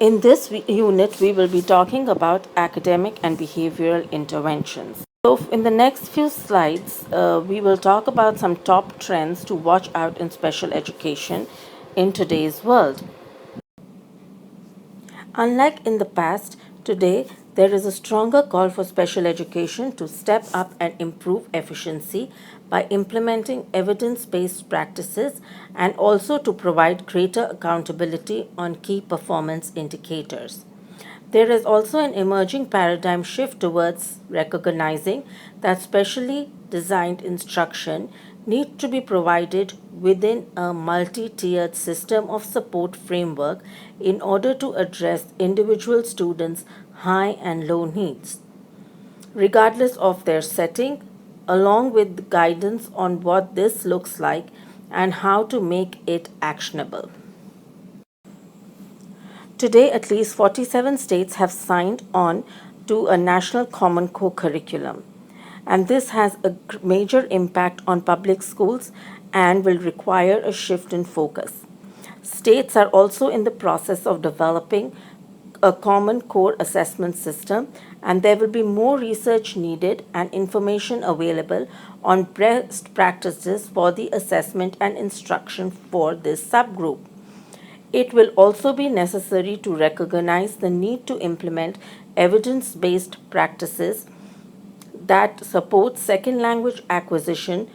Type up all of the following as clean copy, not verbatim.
In this unit, we will be talking about academic and behavioral interventions. So, in the next few slides, we will talk about some top trends to watch out in special education in today's world. Unlike in the past, today there is a stronger call for special education to step up and improve efficiency by implementing evidence based practices and also to provide greater accountability on key performance indicators. There is also an emerging paradigm shift towards recognizing that specially designed instruction needs to be provided within a multi-tiered system of support framework in order to address individual students' high and low needs, regardless of their setting, along with guidance on what this looks like and how to make it actionable. Today, at least 47 states have signed on to a national common core curriculum. And this has a major impact on public schools and will require a shift in focus. States are also in the process of developing a common core assessment system, and there will be more research needed and information available on best practices for the assessment and instruction for this subgroup. It will also be necessary to recognize the need to implement evidence based practices that support second language acquisition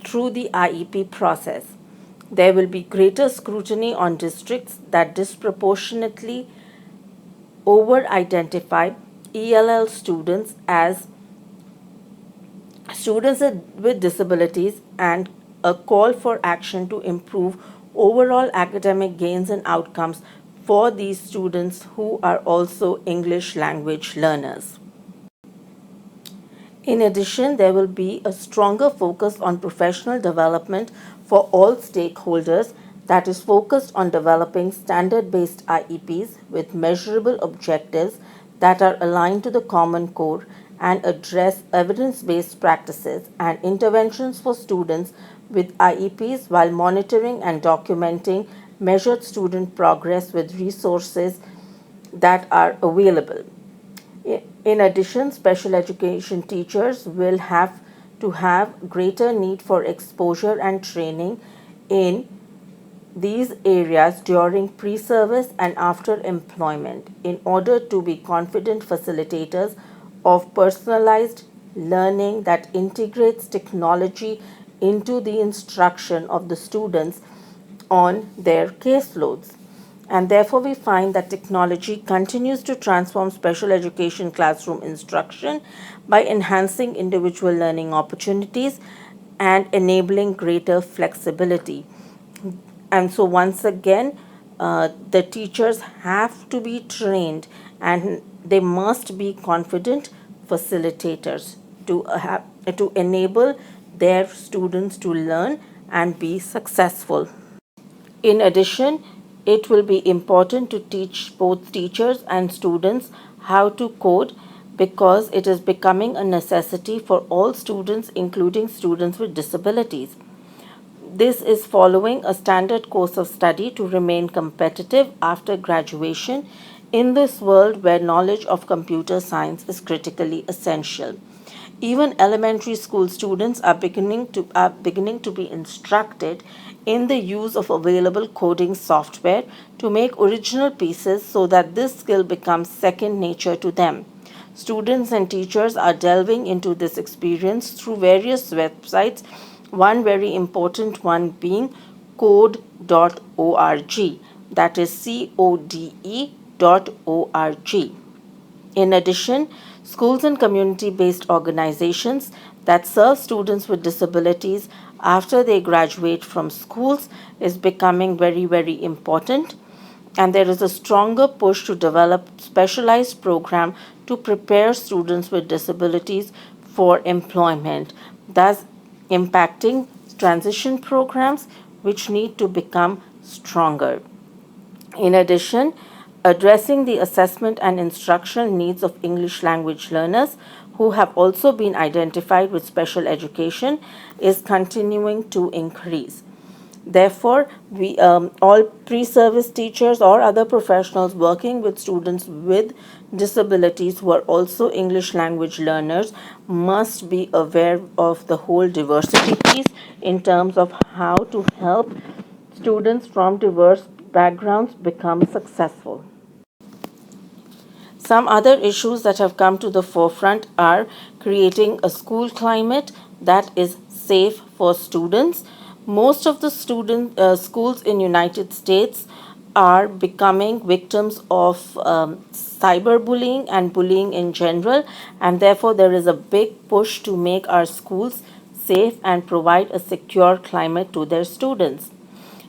through the IEP process. There will be greater scrutiny on districts that disproportionately over identify ELL students as students with disabilities and a call for action to improve overall academic gains and outcomes for these students who are also English language learners. In addition, there will be a stronger focus on professional development for all stakeholders that is focused on developing standard based IEPs with measurable objectives that are aligned to the Common Core and address evidence based practices and interventions for students with IEPs while monitoring and documenting measured student progress with resources that are available. In addition, special education teachers will have to have greater need for exposure and training in these areas during pre-service and after employment in order to be confident facilitators of personalized learning that integrates technology into the instruction of the students on their caseloads. And therefore, we find that technology continues to transform special education classroom instruction by enhancing individual learning opportunities and enabling greater flexibility. And so, once again, the teachers have to be trained and they must be confident facilitators to enable their students to learn and be successful. In addition, it will be important to teach both teachers and students how to code because it is becoming a necessity for all students, including students with disabilities. This is following a standard course of study to remain competitive after graduation in this world where knowledge of computer science is critically essential. Even elementary school students are beginning to be instructed in the use of available coding software to make original pieces so that this skill becomes second nature to them. Students and teachers are delving into this experience through various websites, one very important one being code.org, that is code.org. In addition, schools and community based organizations that serve students with disabilities after they graduate from schools is becoming very, very important. And there is a stronger push to develop specialized program to prepare students with disabilities for employment, thus impacting transition programs which need to become stronger. In addition, addressing the assessment and instructional needs of English language learners who have also been identified with special education is continuing to increase. Therefore, all pre-service teachers or other professionals working with students with disabilities who are also English language learners must be aware of the whole diversity piece in terms of how to help students from diverse backgrounds become successful. Some other issues that have come to the forefront are creating a school climate that is safe for students. Most of the schools in United States are becoming victims of cyberbullying and bullying in general, and therefore there is a big push to make our schools safe and provide a secure climate to their students.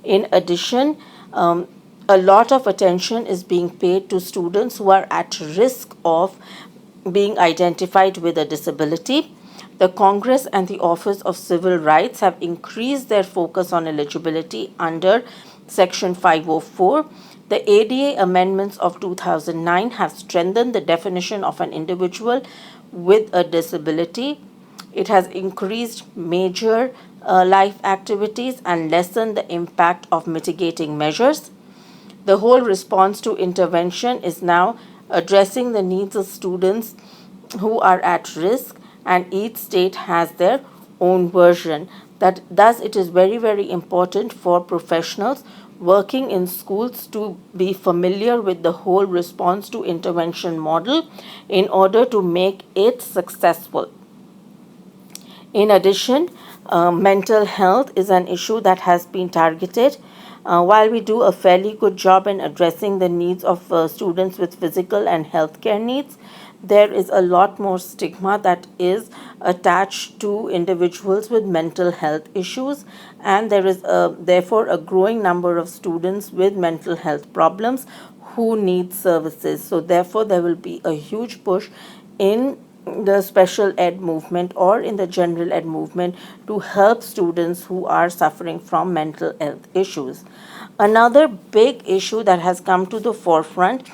In addition, a lot of attention is being paid to students who are at risk of being identified with a disability. The Congress and the Office of Civil Rights have increased their focus on eligibility under Section 504. The ADA amendments of 2009 have strengthened the definition of an individual with a disability. It has increased major life activities and lessened the impact of mitigating measures. The whole response to intervention is now addressing the needs of students who are at risk, and each state has their own version. That thus it is very, very important for professionals working in schools to be familiar with the whole response to intervention model in order to make it successful. In addition, mental health is an issue that has been targeted. While we do a fairly good job in addressing the needs of students with physical and healthcare needs, there is a lot more stigma that is attached to individuals with mental health issues, and there is therefore a growing number of students with mental health problems who need services. So, therefore, there will be a huge push in the special ed movement or in the general ed movement to help students who are suffering from mental health issues. Another big issue that has come to the forefront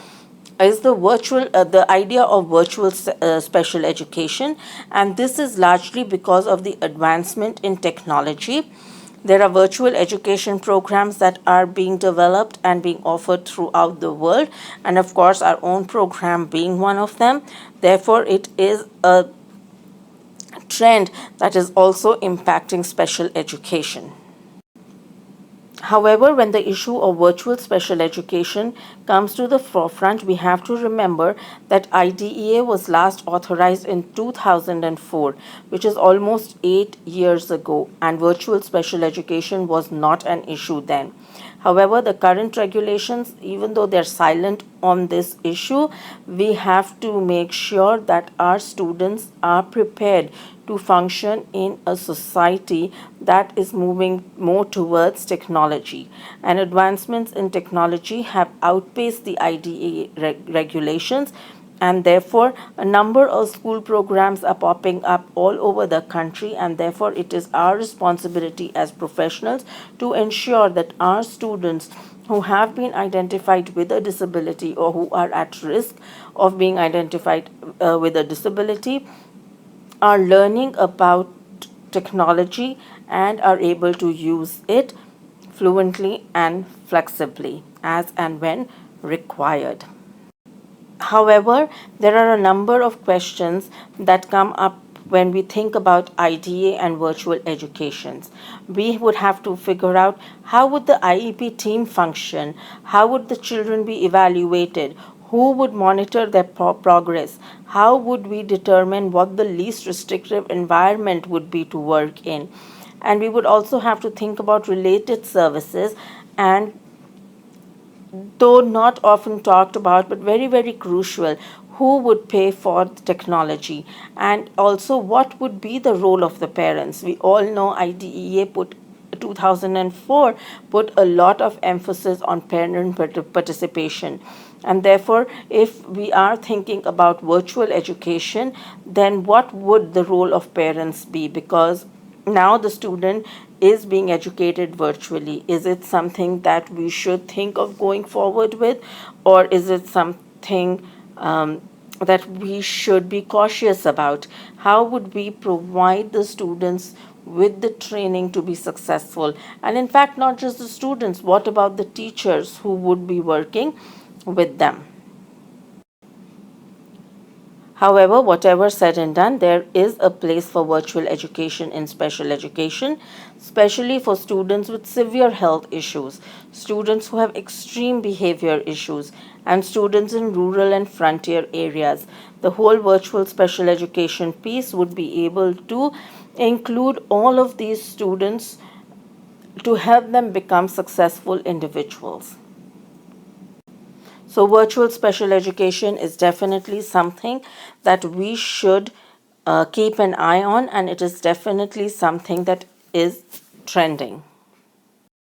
is the idea of virtual special education, and this is largely because of the advancement in technology. There are virtual education programs that are being developed and being offered throughout the world, and of course, our own program being one of them. Therefore, it is a trend that is also impacting special education. However, when the issue of virtual special education comes to the forefront, we have to remember that IDEA was last authorized in 2004, which is almost 8 years ago, and virtual special education was not an issue then. However, the current regulations, even though they're silent on this issue, we have to make sure that our students are prepared to function in a society that is moving more towards technology. And advancements in technology have outpaced the IDEA regulations, and therefore a number of school programs are popping up all over the country, and therefore it is our responsibility as professionals to ensure that our students who have been identified with a disability or who are at risk of being identified with a disability are learning about technology and are able to use it fluently and flexibly as and when required. However, there are a number of questions that come up when we think about IDA and virtual educations. We would have to figure out how would the IEP team function, how would the children be evaluated, who would monitor their progress, how would we determine what the least restrictive environment would be to work in. And we would also have to think about related services, and though not often talked about but very, very crucial, who would pay for the technology, and also what would be the role of the parents. We all know IDEA 2004 put a lot of emphasis on parent participation, and therefore if we are thinking about virtual education, then what would the role of parents be? Because now the student is being educated virtually. Is it something that we should think of going forward with, or is it something that we should be cautious about? How would we provide the students with the training to be successful. And in fact, not just the students, what about the teachers who would be working with them? However, whatever said and done, there is a place for virtual education in special education, especially for students with severe health issues, students who have extreme behavior issues, and students in rural and frontier areas. The whole virtual special education piece would be able to include all of these students to help them become successful individuals. So, virtual special education is definitely something that we should keep an eye on, and it is definitely something that is trending.